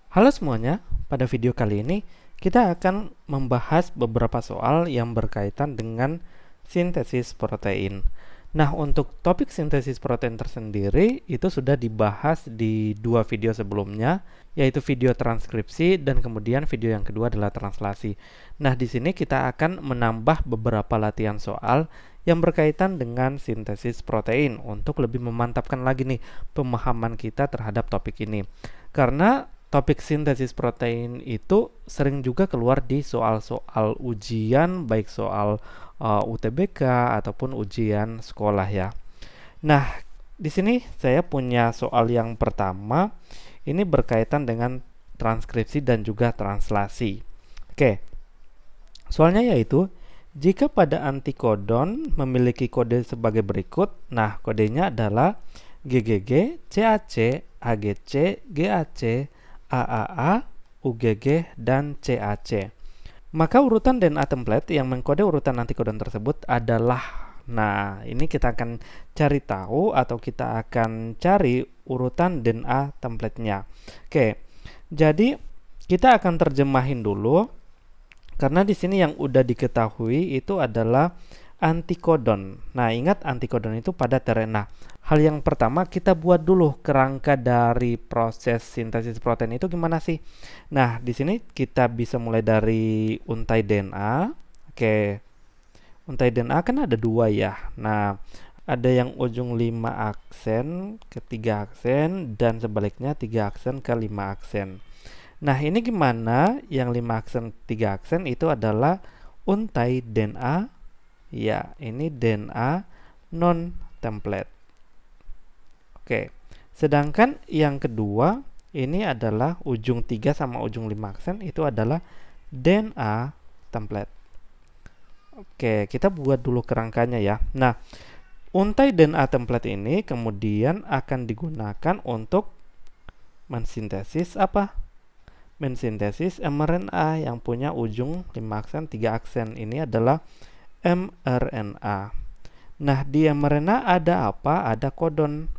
Halo semuanya, pada video kali ini kita akan membahas beberapa soal yang berkaitan dengan sintesis protein. Nah, untuk topik sintesis protein tersendiri itu sudah dibahas di dua video sebelumnya, yaitu video transkripsi dan kemudian video yang kedua adalah translasi. Nah, di sini kita akan menambah beberapa latihan soal yang berkaitan dengan sintesis protein untuk lebih memantapkan lagi nih pemahaman kita terhadap topik ini. Karena topik sintesis protein itu sering juga keluar di soal-soal ujian, baik soal UTBK ataupun ujian sekolah ya. Nah, di sini saya punya soal yang pertama, ini berkaitan dengan transkripsi dan juga translasi. Oke, soalnya yaitu, jika pada antikodon memiliki kode sebagai berikut, nah kodenya adalah GGG, CAC, AGC, GAC, AAA, UGG, dan CAC. Maka urutan DNA template yang mengkode urutan antikodon tersebut adalah, nah ini kita akan cari tahu atau kita akan cari urutan DNA template-nya. Oke, jadi kita akan terjemahin dulu karena di sini yang udah diketahui itu adalah antikodon. Nah, ingat antikodon itu pada terena. Hal yang pertama kita buat dulu kerangka dari proses sintesis protein itu gimana sih? Nah, di sini kita bisa mulai dari untai DNA. Oke. Untai DNA kan ada dua ya. Nah, ada yang ujung 5 aksen ke 3 aksen dan sebaliknya 3 aksen ke 5 aksen. Nah, ini gimana? Yang 5 aksen 3 aksen itu adalah untai DNA. Ya, ini DNA non template. Oke. Sedangkan yang kedua ini adalah ujung 3 sama ujung 5 aksen itu adalah DNA template. Oke, kita buat dulu kerangkanya ya. Nah, untai DNA template ini kemudian akan digunakan untuk mensintesis apa? Mensintesis mRNA yang punya ujung 5 aksen 3 aksen. Ini adalah mRNA. Nah, di mRNA ada apa? Ada kodon,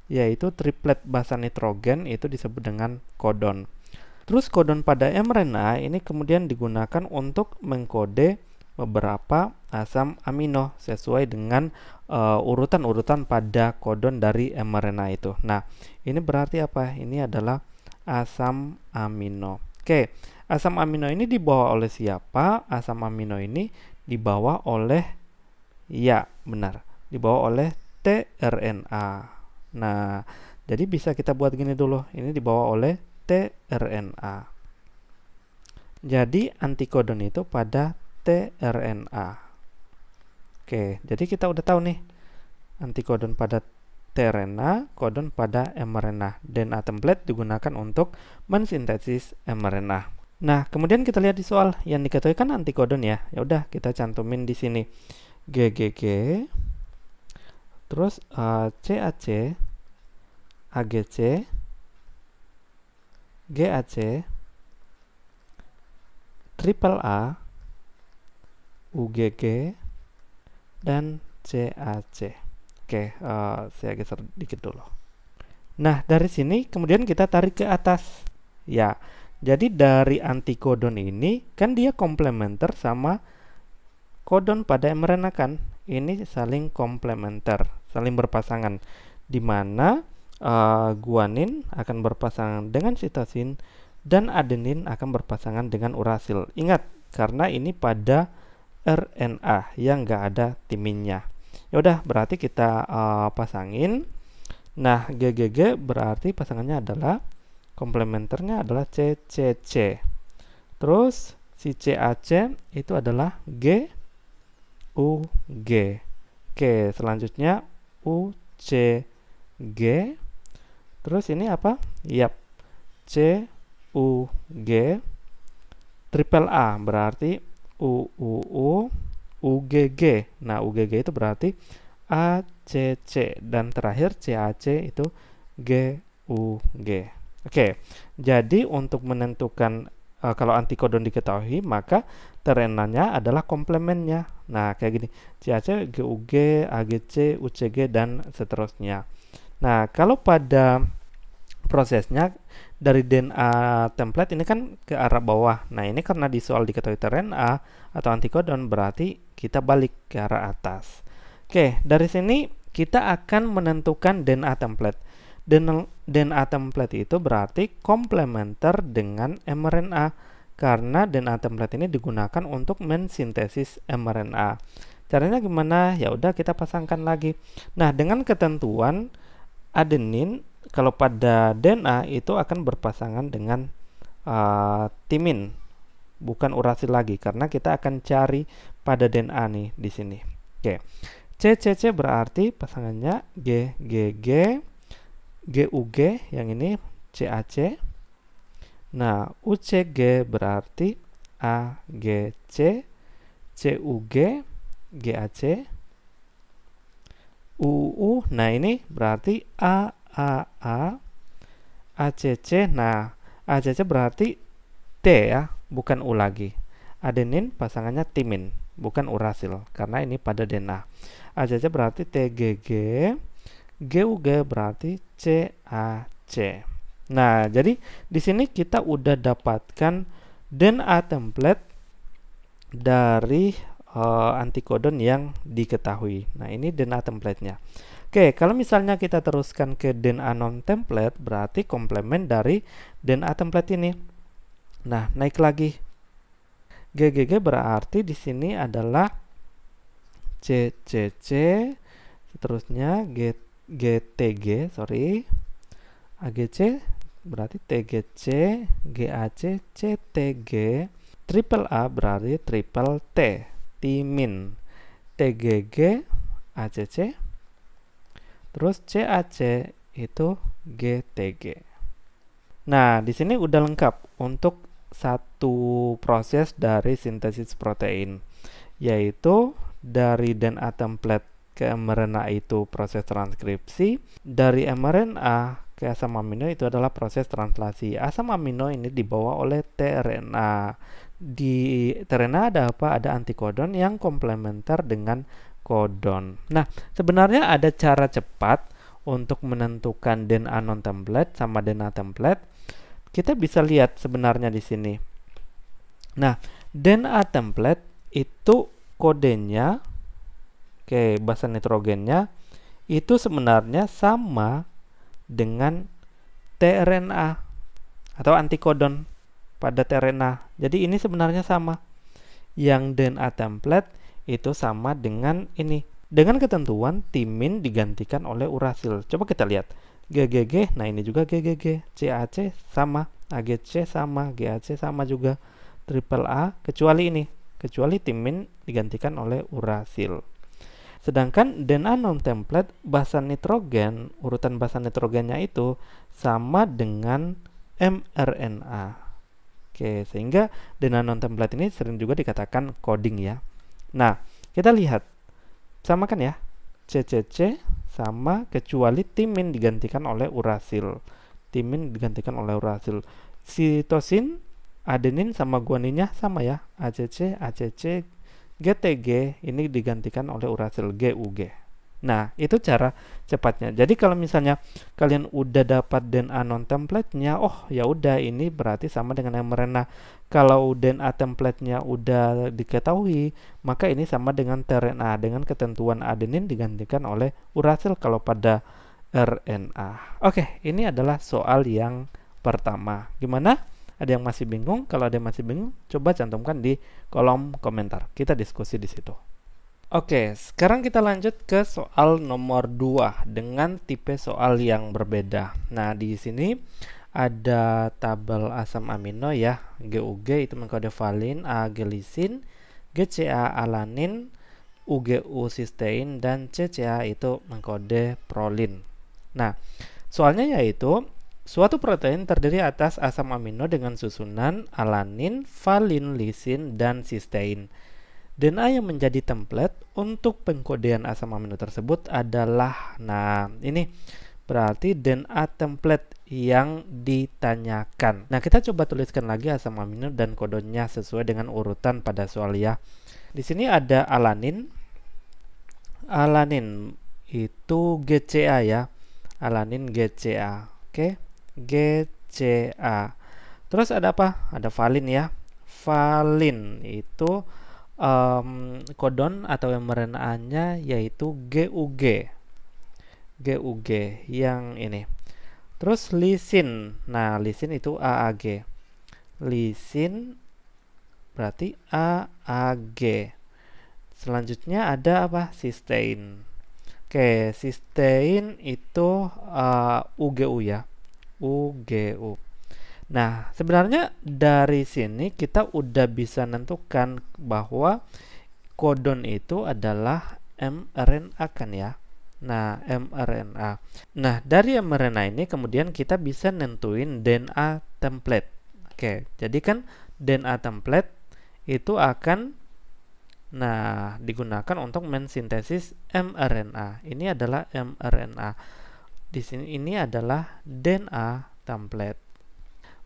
yaitu triplet basa nitrogen itu disebut dengan kodon. Terus kodon pada mRNA ini kemudian digunakan untuk mengkode beberapa asam amino sesuai dengan urutan-urutan pada kodon dari mRNA itu. Nah, ini berarti apa? Ini adalah asam amino. Oke, asam amino ini dibawa oleh siapa? Asam amino ini dibawa oleh, ya benar, dibawa oleh tRNA. Nah, jadi bisa kita buat gini dulu. Ini dibawa oleh tRNA. Jadi antikodon itu pada tRNA. Oke, jadi kita udah tahu nih antikodon pada tRNA, kodon pada mRNA. DNA template digunakan untuk mensintesis mRNA. Nah, kemudian kita lihat di soal yang diketahui kan antikodon ya. Ya udah kita cantumin di sini GGG, terus CAC, AGC, GAC, triple A, UGG, dan CAC. Oke, saya geser dikit dulu. Nah, dari sini kemudian kita tarik ke atas. Ya, jadi dari antikodon ini kan dia komplementer sama kodon pada mRNA kan. Ini saling komplementer, saling berpasangan. Di mana guanin akan berpasangan dengan sitosin dan adenin akan berpasangan dengan urasil. Ingat, karena ini pada RNA yang nggak ada timinnya. Ya udah, berarti kita pasangin. Nah, GGG berarti pasangannya adalah komplementernya adalah CCC. Terus si CAC itu adalah GUG. Oke, selanjutnya UCG. Terus ini apa? Yap, CUG. Triple A berarti UUU, UGG. Nah, UGG itu berarti ACC dan terakhir CAC itu GUG. Oke, jadi untuk menentukan kalau antikodon diketahui, maka terenanya adalah komplemennya. Nah, kayak gini, CAC, GUG, AGC, UCG, dan seterusnya. Nah, kalau pada prosesnya dari DNA template ini kan ke arah bawah. Nah, ini karena di soal diketahui tRNA atau antikodon, berarti kita balik ke arah atas. Oke, dari sini kita akan menentukan DNA template. DNA template itu berarti komplementer dengan mRNA, karena DNA template ini digunakan untuk mensintesis mRNA. Caranya gimana? Ya udah, kita pasangkan lagi. Nah, dengan ketentuan adenin kalau pada DNA itu akan berpasangan dengan timin, bukan urasil lagi, karena kita akan cari pada DNA nih di sini. Oke, CCC berarti pasangannya GGG, GUG yang ini CAC. Nah, UCG berarti AGC, CUG, GAC, UU. Nah, ini berarti AAA, ACC. Nah, ACC berarti T ya, bukan U lagi. Adenin pasangannya timin, bukan urasil, karena ini pada DNA. ACC berarti TGG, GUG berarti CAC. Nah, jadi di sini kita udah dapatkan DNA template dari antikodon yang diketahui. Nah, ini DNA template-nya. Oke, kalau misalnya kita teruskan ke DNA non template, berarti komplement dari DNA template ini. Nah, naik lagi. GGG berarti di sini adalah CCC, seterusnya GTG, AGC berarti TGC, GAC, CTG, triple A berarti triple T, timin, TGG, ACC, terus CAC itu GTG. Nah, di sini udah lengkap untuk satu proses dari sintesis protein, yaitu dari DNA template ke mRNA itu proses transkripsi, dari mRNA ke asam amino itu adalah proses translasi. Asam amino ini dibawa oleh tRNA. Di tRNA ada apa? Ada antikodon yang komplementer dengan kodon. Nah, sebenarnya ada cara cepat untuk menentukan DNA non template sama DNA template. Kita bisa lihat sebenarnya di sini. Nah, DNA template itu kodenya, basa nitrogennya itu sebenarnya sama dengan tRNA atau antikodon pada tRNA. Jadi ini sebenarnya sama. Yang DNA template itu sama dengan ini. Dengan ketentuan timin digantikan oleh urasil. Coba kita lihat. GGG, nah ini juga GGG. CAC sama, AGC sama, GAC sama juga. Triple A, kecuali ini. Kecuali timin digantikan oleh urasil. Sedangkan DNA non template basa nitrogen, urutan basa nitrogennya itu sama dengan mRNA. Oke, sehingga DNA non template ini sering juga dikatakan coding ya. Nah, kita lihat. Sama kan ya? CCC sama kecuali timin digantikan oleh urasil. Timin digantikan oleh urasil. Sitosin, adenin sama guaninnya sama ya. ACC, ACC, GTG ini digantikan oleh urasil GUG. Nah, itu cara cepatnya. Jadi kalau misalnya kalian udah dapat DNA non template-nya, oh ya udah ini berarti sama dengan mRNA. Kalau DNA template-nya udah diketahui, maka ini sama dengan tRNA dengan ketentuan adenin digantikan oleh urasil kalau pada RNA. Oke, ini adalah soal yang pertama. Gimana? Ada yang masih bingung? Kalau ada yang masih bingung, coba cantumkan di kolom komentar. Kita diskusi di situ. Oke, sekarang kita lanjut ke soal nomor 2 dengan tipe soal yang berbeda. Nah, di sini ada tabel asam amino ya. GUG itu mengkode valin, A gelisin, GCA alanin, UGU cystein, dan CCA itu mengkode prolin. Nah, soalnya yaitu suatu protein terdiri atas asam amino dengan susunan alanin, valin, lisin, dan cystein. DNA yang menjadi template untuk pengkodean asam amino tersebut adalah, nah ini berarti DNA template yang ditanyakan. Nah, kita coba tuliskan lagi asam amino dan kodenya sesuai dengan urutan pada soal ya. Di sini ada alanin. Alanin itu GCA ya. Alanin GCA. Oke. GCA. Terus ada apa? Ada valin ya. Valin itu kodon atau mRNA-nya yaitu GUG. GUG yang ini. Terus lisin. Nah, lisin itu AAG. Lisin berarti AAG. Selanjutnya ada apa? Cysteine. Oke, cysteine itu UGU ya. UGU. Nah, sebenarnya dari sini kita udah bisa nentukan bahwa kodon itu adalah mRNA kan ya. Nah, mRNA. Nah, dari mRNA ini kemudian kita bisa nentuin DNA template. Oke, jadi kan DNA template itu akan digunakan untuk mensintesis mRNA. Ini adalah mRNA. Di sini ini adalah DNA template.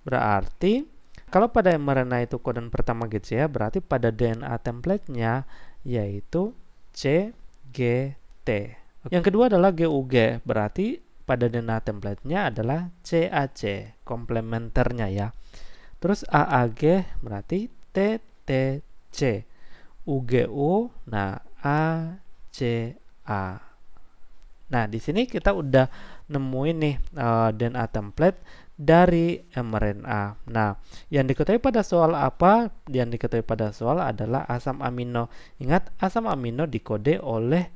Berarti kalau pada mRNA itu kodon pertama GCA, berarti pada DNA template-nya yaitu CGT. Yang kedua adalah GUG, berarti pada DNA template-nya adalah CAC, komplementernya ya. Terus AAG berarti TTC. UGU, ACA. Nah, di sini kita udah nemuin nih DNA template dari mRNA. Nah, yang diketahui pada soal apa? Yang diketahui pada soal adalah asam amino. Ingat, asam amino dikode oleh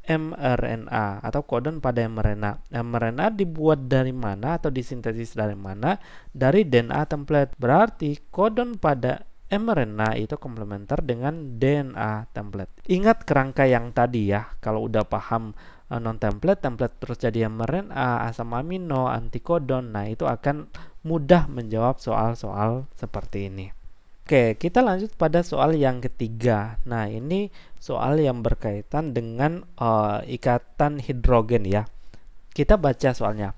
mRNA atau kodon pada mRNA. mRNA dibuat dari mana atau disintesis dari mana? Dari DNA template. Berarti kodon pada mRNA itu komplementer dengan DNA template. Ingat kerangka yang tadi ya. Kalau udah paham non-template, template terus jadi mRNA, asam amino, antikodon. Nah, itu akan mudah menjawab soal-soal seperti ini. Oke, kita lanjut pada soal yang ketiga. Nah, ini soal yang berkaitan dengan ikatan hidrogen ya. Kita baca soalnya.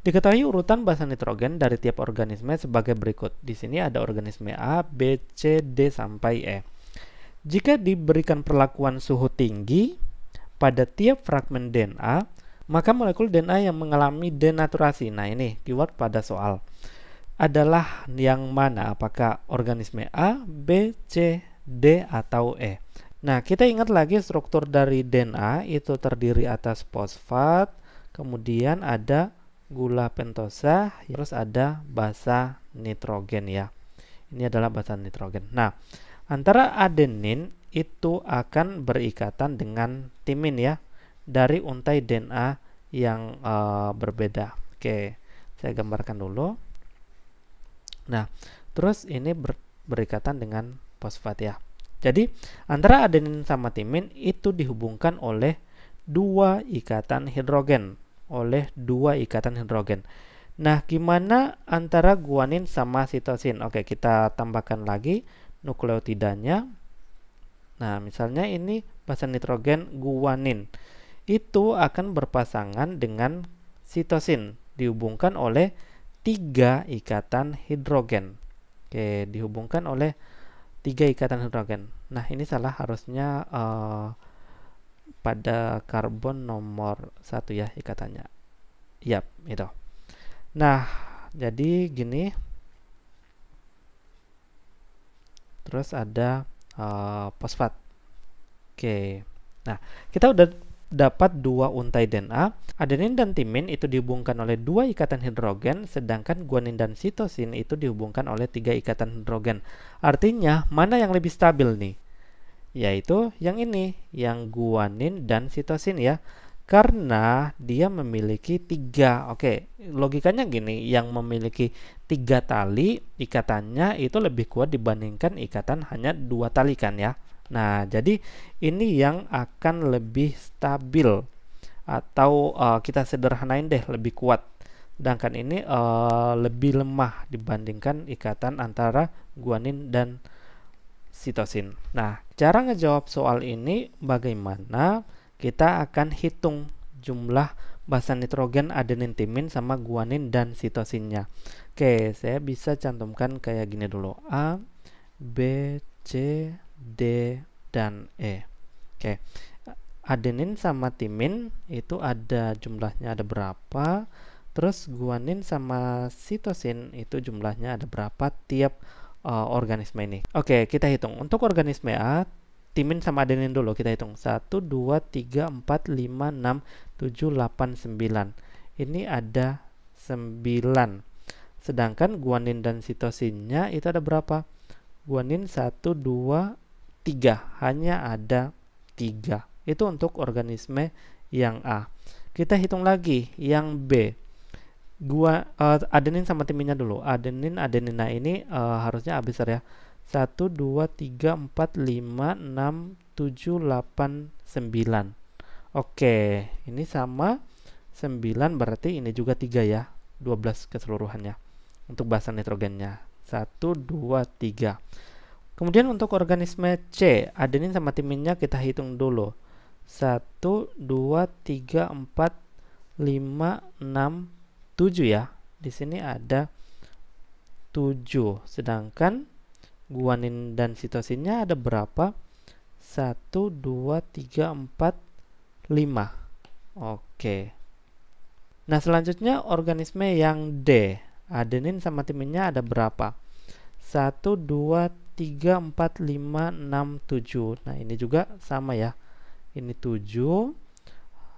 Diketahui urutan basa nitrogen dari tiap organisme sebagai berikut. Di sini ada organisme A, B, C, D, sampai E. Jika diberikan perlakuan suhu tinggi pada tiap fragmen DNA, maka molekul DNA yang mengalami denaturasi. Nah, ini keyword pada soal. Adalah yang mana? Apakah organisme A, B, C, D, atau E? Nah, kita ingat lagi struktur dari DNA itu terdiri atas fosfat, kemudian ada gula pentosa, terus ada basa nitrogen ya. Ini adalah basa nitrogen. Nah, antara adenin itu akan berikatan dengan timin ya, dari untai DNA yang berbeda. Oke, saya gambarkan dulu. Nah, terus ini berikatan dengan fosfat ya. Jadi, antara adenin sama timin itu dihubungkan oleh dua ikatan hidrogen. Nah, gimana antara guanin sama sitosin? Oke, kita tambahkan lagi nukleotidanya. Nah, misalnya ini basa nitrogen guanin. Itu akan berpasangan dengan sitosin, dihubungkan oleh 3 ikatan hidrogen. Oke, dihubungkan oleh 3 ikatan hidrogen. Nah, ini salah, harusnya pada karbon nomor 1 ya ikatannya. Yap, itu. Nah, jadi gini. Terus ada fosfat. Oke. Nah, kita udah dapat 2 untai DNA. Adenin dan timin itu dihubungkan oleh 2 ikatan hidrogen, sedangkan guanin dan sitosin itu dihubungkan oleh 3 ikatan hidrogen. Artinya, mana yang lebih stabil nih? Yaitu yang ini, yang guanin dan sitosin ya. Karena dia memiliki 3. Oke, logikanya gini, yang memiliki 3 tali ikatannya itu lebih kuat dibandingkan ikatan hanya 2 tali kan ya. Nah, jadi ini yang akan lebih stabil, atau kita sederhanain deh, lebih kuat. Sedangkan ini lebih lemah dibandingkan ikatan antara guanin dan sitosin. Nah, cara ngejawab soal ini bagaimana? Kita akan hitung jumlah basa nitrogen adenin timin sama guanin dan sitosinnya. Oke, saya bisa cantumkan kayak gini dulu. A, B, C, D, dan E. Oke, adenin sama timin itu ada jumlahnya ada berapa? Terus guanin sama sitosin itu jumlahnya ada berapa tiap organisme ini. Oke, kita hitung. Untuk organisme A, timin sama adenin dulu. Kita hitung. 1, 2, 3, 4, 5, 6, 7, 8, 9. Ini ada 9. Sedangkan guanin dan sitosinnya itu ada berapa? Guanin 1, 2, 3. Hanya ada 3. Itu untuk organisme yang A. Kita hitung lagi yang B. Adenin sama timinnya dulu. Adenina ini harusnya A besar ya. 1, 2, 3, 4, 5, 6, 7, 8, 9. Oke, ini sama 9 berarti ini juga 3 ya. 12 keseluruhannya untuk basan nitrogennya. 1, 2, 3. Kemudian untuk organisme C, adenin sama timinnya kita hitung dulu. 1, 2, 3, 4, 5, 6, 7 ya. Di sini ada 7. Sedangkan guanin dan sitosinnya ada berapa? 1, 2, 3, 4, 5. Oke. Nah, selanjutnya organisme yang D. Adenin sama timinnya ada berapa? 1, 2, 3, 4, 5, 6, 7. Nah, ini juga sama ya. Ini 7.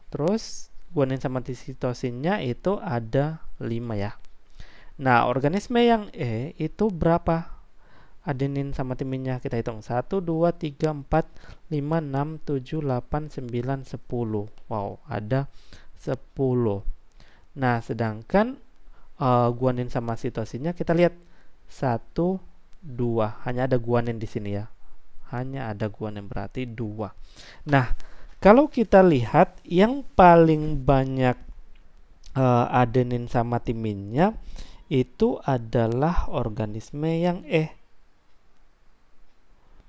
Terus guanin sama sitosinnya itu ada 5 ya. Nah, organisme yang E itu berapa? Adenin sama timinnya kita hitung. 1, 2, 3, 4, 5, 6, 7, 8, 9, 10. Wow, ada 10. Nah, sedangkan guanin sama sitosinnya kita lihat 1, 2. Hanya ada guanin di sini ya. Hanya ada guanin berarti 2. Nah, kalau kita lihat yang paling banyak adenin sama timinnya itu adalah organisme yang E.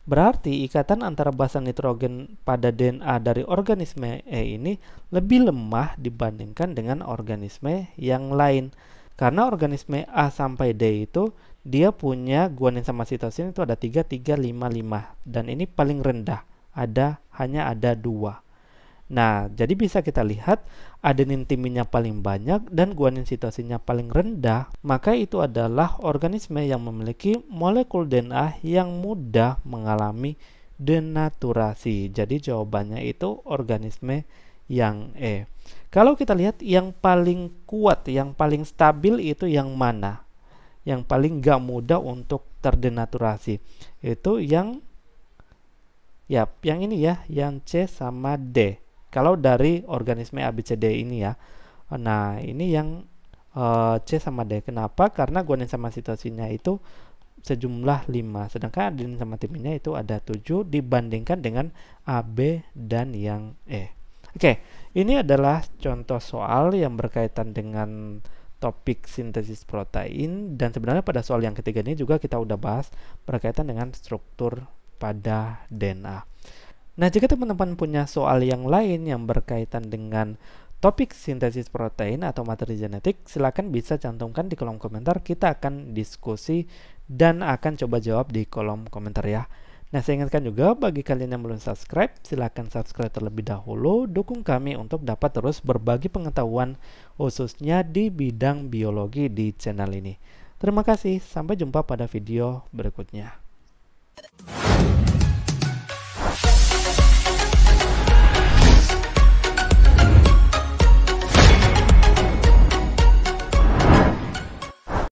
Berarti ikatan antara basa nitrogen pada DNA dari organisme E ini lebih lemah dibandingkan dengan organisme yang lain. Karena organisme A sampai D itu dia punya guanin sama sitosin itu ada 3, 3, 5, 5. Dan ini paling rendah. Hanya ada 2. Nah, jadi bisa kita lihat adenin timinnya paling banyak dan guanin sitosinnya paling rendah, maka itu adalah organisme yang memiliki molekul DNA yang mudah mengalami denaturasi. Jadi jawabannya itu organisme yang E. Kalau kita lihat yang paling kuat, yang paling stabil itu yang mana? Yang paling gak mudah untuk terdenaturasi. Itu yang ini ya, yang C sama D. Kalau dari organisme ABCD ini ya. Nah, ini yang C sama D. Kenapa? Karena guanin sama sitosinnya itu sejumlah 5. Sedangkan adenin sama timinnya itu ada 7 dibandingkan dengan A, B, dan yang E. Oke, ini adalah contoh soal yang berkaitan dengan topik sintesis protein. Dan sebenarnya pada soal yang ketiga ini juga kita udah bahas berkaitan dengan struktur pada DNA. Nah, jika teman-teman punya soal yang lain yang berkaitan dengan topik sintesis protein atau materi genetik, silakan bisa cantumkan di kolom komentar. Kita akan diskusi dan akan coba jawab di kolom komentar ya. Nah, saya ingatkan juga bagi kalian yang belum subscribe, silakan subscribe terlebih dahulu. Dukung kami untuk dapat terus berbagi pengetahuan khususnya di bidang biologi di channel ini. Terima kasih, sampai jumpa pada video berikutnya.